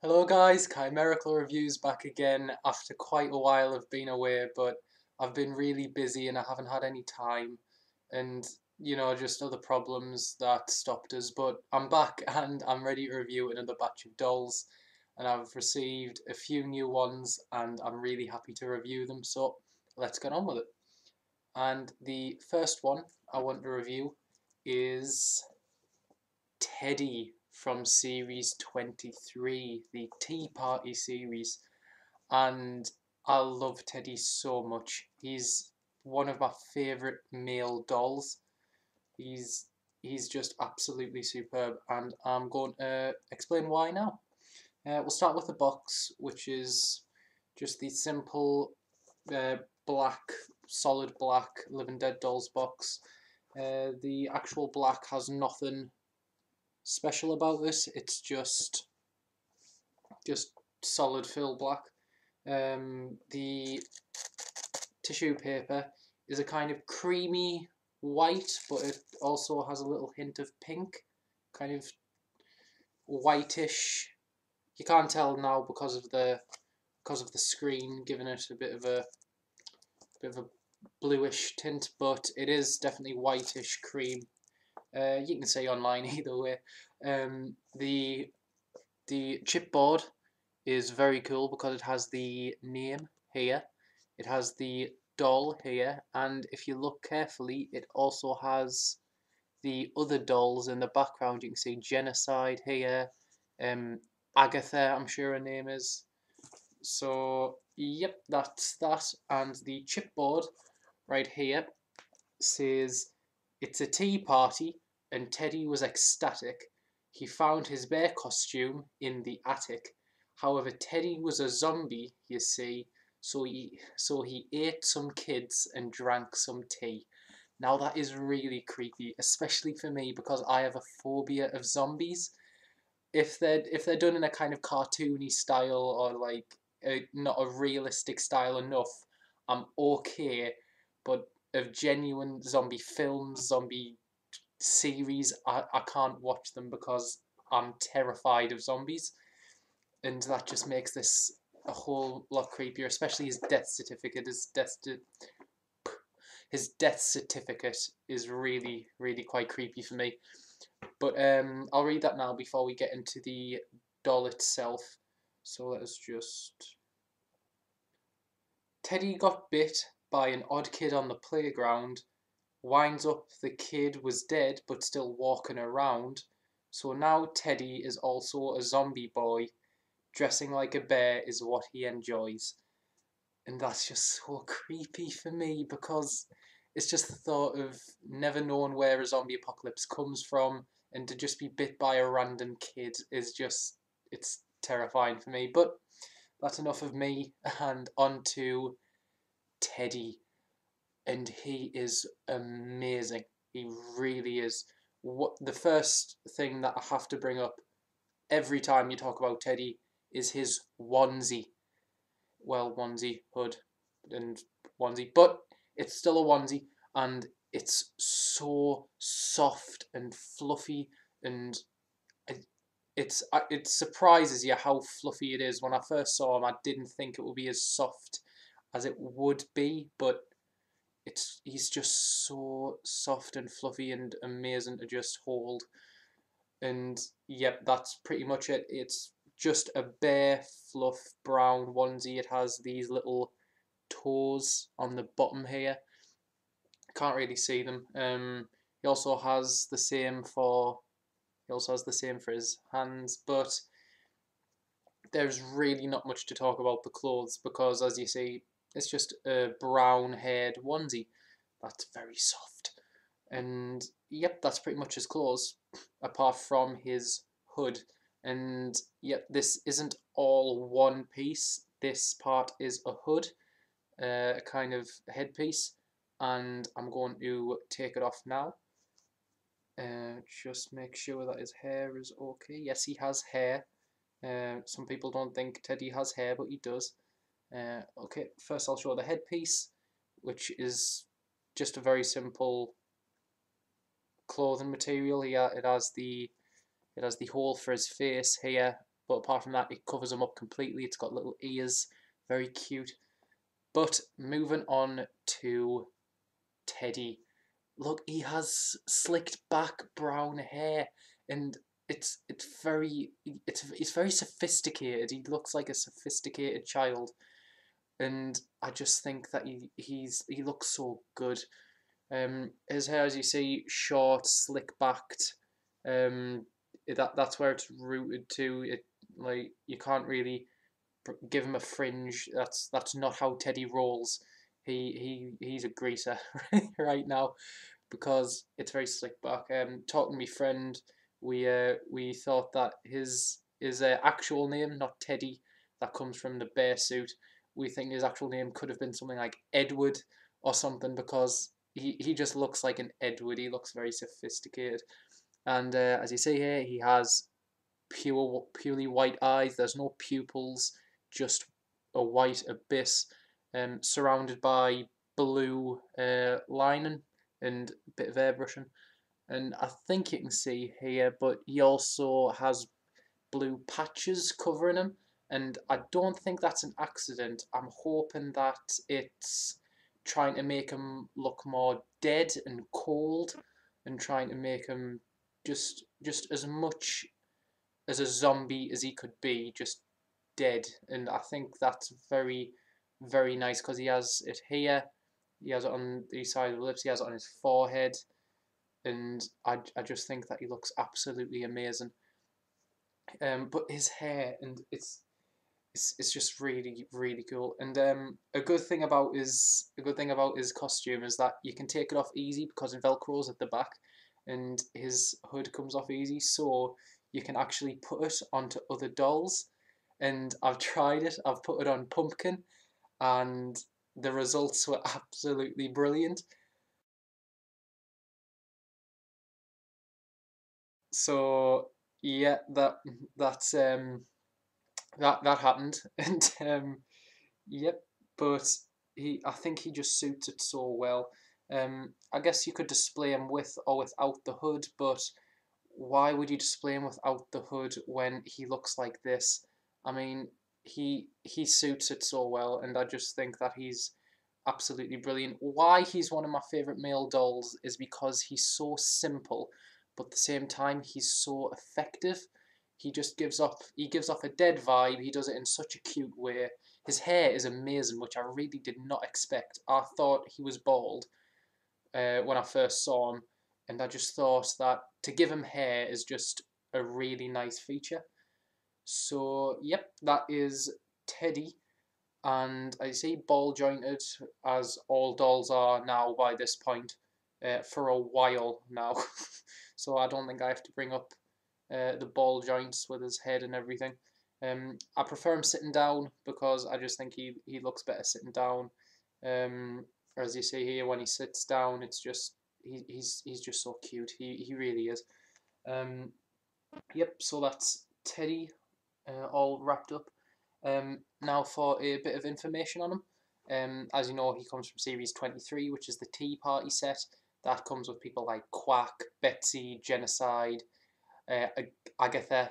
Hello guys, Chimerical Reviews back again after quite a while of being away, but I've been really busy and I haven't had any time and just other problems that stopped us, but I'm back and I'm ready to review another batch of dolls and I've received a few new ones and I'm really happy to review them, so let's get on with it. And the first one I want to review is Teddy from series 23, the Tea Party series, and I love Teddy so much. He's one of my favourite male dolls. He's he's just absolutely superb, and I'm going to explain why now. We'll start with the box, which is just the simple uh, black, solid black Living Dead Dolls box. The actual black has nothing special about this. It's just solid fill black. The tissue paper is a kind of creamy white, but it also has a little hint of pink, kind of whitish. You can't tell now because of the screen, giving it a bit of a bluish tint, but it is definitely whitish cream. You can say online either way. The chipboard is very cool because it has the name here, it has the doll here, and if you look carefully, it also has the other dolls in the background. You can see Genocide here, um, Agatha, I'm sure her name is. So, yep, that's that. And the chipboard right here says, "It's a tea party, and Teddy was ecstatic. He found his bear costume in the attic. However, Teddy was a zombie, you see, so he ate some kids and drank some tea." Now that is really creepy, especially for me because I have a phobia of zombies. If they're done in a kind of cartoony style or like not a realistic style enough, I'm okay. But of genuine zombie films, zombie series, I can't watch them because I'm terrified of zombies, and that just makes this a whole lot creepier. Especially his death certificate. His death certificate is really, really quite creepy for me. But I'll read that now before we get into the doll itself. So let us just. Teddy got bit by an odd kid on the playground. Winds up the kid was dead but still walking around. So now Teddy is also a zombie boy. Dressing like a bear is what he enjoys. And that's just so creepy for me because it's just the thought of never knowing where a zombie apocalypse comes from, and to just be bit by a random kid is just, it's terrifying for me. But that's enough of me, and on to Teddy. And he is amazing. He really is. What the first thing that I have to bring up every time you talk about Teddy is his onesie. Well, onesie, hood, and onesie, but it's still a onesie, and it's so soft and fluffy, and it surprises you how fluffy it is. When I first saw him, I didn't think it would be as soft as it would be, but he's just so soft and fluffy and amazing to just hold. And yep, that's pretty much it. It's just a bare fluff brown onesie. It has these little toes on the bottom here. Can't really see them. He also has the same for his hands, but there's really not much to talk about the clothes because, as you see, it's just a brown-haired onesie that's very soft. And yep, that's pretty much his clothes, apart from his hood. And yep, this isn't all one piece. This part is a hood, a kind of headpiece, and I'm going to take it off now. Just make sure that his hair is okay. Yes, he has hair. Some people don't think Teddy has hair, but he does. Okay, first I'll show the headpiece, which is just a very simple clothing material. Here it has the hole for his face here, but apart from that, it covers him up completely. It's got little ears, very cute. But moving on to Teddy. Look, he has slicked back brown hair, and it's very sophisticated. He looks like a sophisticated child, and I just think that he looks so good. His hair, as you see, short, slick backed. That's where it's rooted to. It like you can't really give him a fringe. That's not how Teddy rolls. He's a greaser right now because it's very slick back. Talking to my friend, we thought that his actual name, not Teddy, that comes from the bear suit. We think his actual name could have been something like Edward or something because he just looks like an Edward. He looks very sophisticated, and as you see here, he has purely white eyes. There's no pupils, just a white abyss, surrounded by blue lining and a bit of airbrushing. And I think you can see here, but he also has blue patches covering him. And I don't think that's an accident. I'm hoping that it's trying to make him look more dead and cold, and trying to make him just as much as a zombie as he could be, just dead. And I think that's very nice because he has it here, he has it on the side of the lips, he has it on his forehead, and I just think that he looks absolutely amazing. But his hair and it's just really cool. And a good thing about his costume is that you can take it off easy because it velcros at the back, and his hood comes off easy, so you can actually put it onto other dolls. And I've tried it. I've put it on Pumpkin, and the results were absolutely brilliant. So yeah, that's that happened, and yep, but I think he just suits it so well. I guess you could display him with or without the hood, but why would you display him without the hood when he looks like this? I mean, he suits it so well, and I just think that he's absolutely brilliant. Why he's one of my favorite male dolls is because he's so simple, but at the same time he's so effective. He gives off a dead vibe. He does it in such a cute way. His hair is amazing, which I really did not expect. I thought he was bald when I first saw him, and I just thought that to give him hair is just a really nice feature. So, yep, that is Teddy, and I see ball jointed, as all dolls are now by this point, for a while now. So I don't think I have to bring up the ball joints with his head and everything. I prefer him sitting down because I just think he looks better sitting down. Um, as you see here, when he sits down, it's just he's just so cute. He really is. Um, yep. So that's Teddy, all wrapped up. Now for a bit of information on him. As you know, he comes from Series 23, which is the Tea Party set. That comes with people like Quack, Betsy, Genocide, uh, Agatha,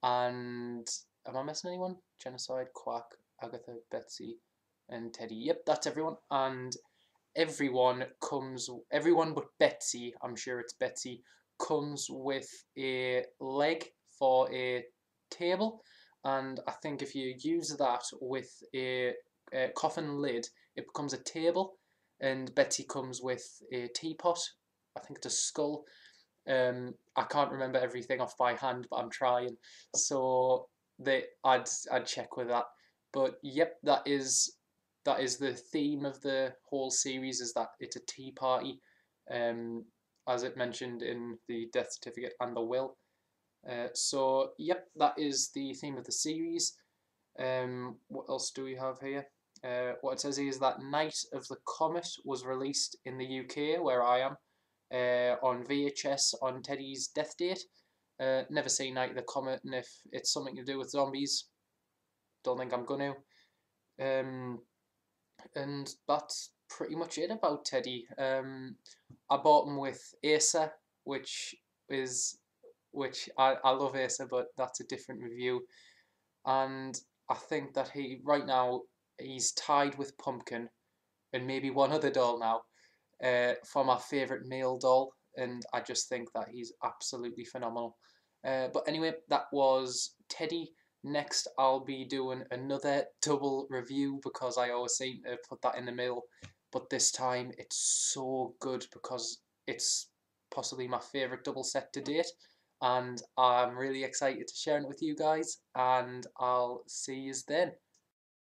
and am I missing anyone? Genocide, Quack, Agatha, Betsy, and Teddy. Yep, that's everyone. And everyone but Betsy, I'm sure it's Betsy, comes with a leg for a table. And I think if you use that with a coffin lid, it becomes a table. And Betsy comes with a teapot. I think it's a skull. I can't remember everything off by hand, but I'm trying. So I'd check with that. But yep, that is the theme of the whole series, is that it's a tea party, um, as it mentioned in the death certificate and the will. So yep, that is the theme of the series. What else do we have here? What it says here is that Night of the Comet was released in the UK, where I am, on VHS on Teddy's death date. Never seen Night of the Comet, and if it's something to do with zombies, don't think I'm gonna. Um, and that's pretty much it about Teddy. I bought him with Acer, which is which I love Acer, but that's a different review. And I think that he right now he's tied with Pumpkin and maybe one other doll now for my favourite male doll, and I just think that he's absolutely phenomenal. But anyway, that was Teddy. Next, I'll be doing another double review because I always seem to put that in the middle. But this time, it's so good because it's possibly my favourite double set to date. And I'm really excited to share it with you guys. And I'll see you then.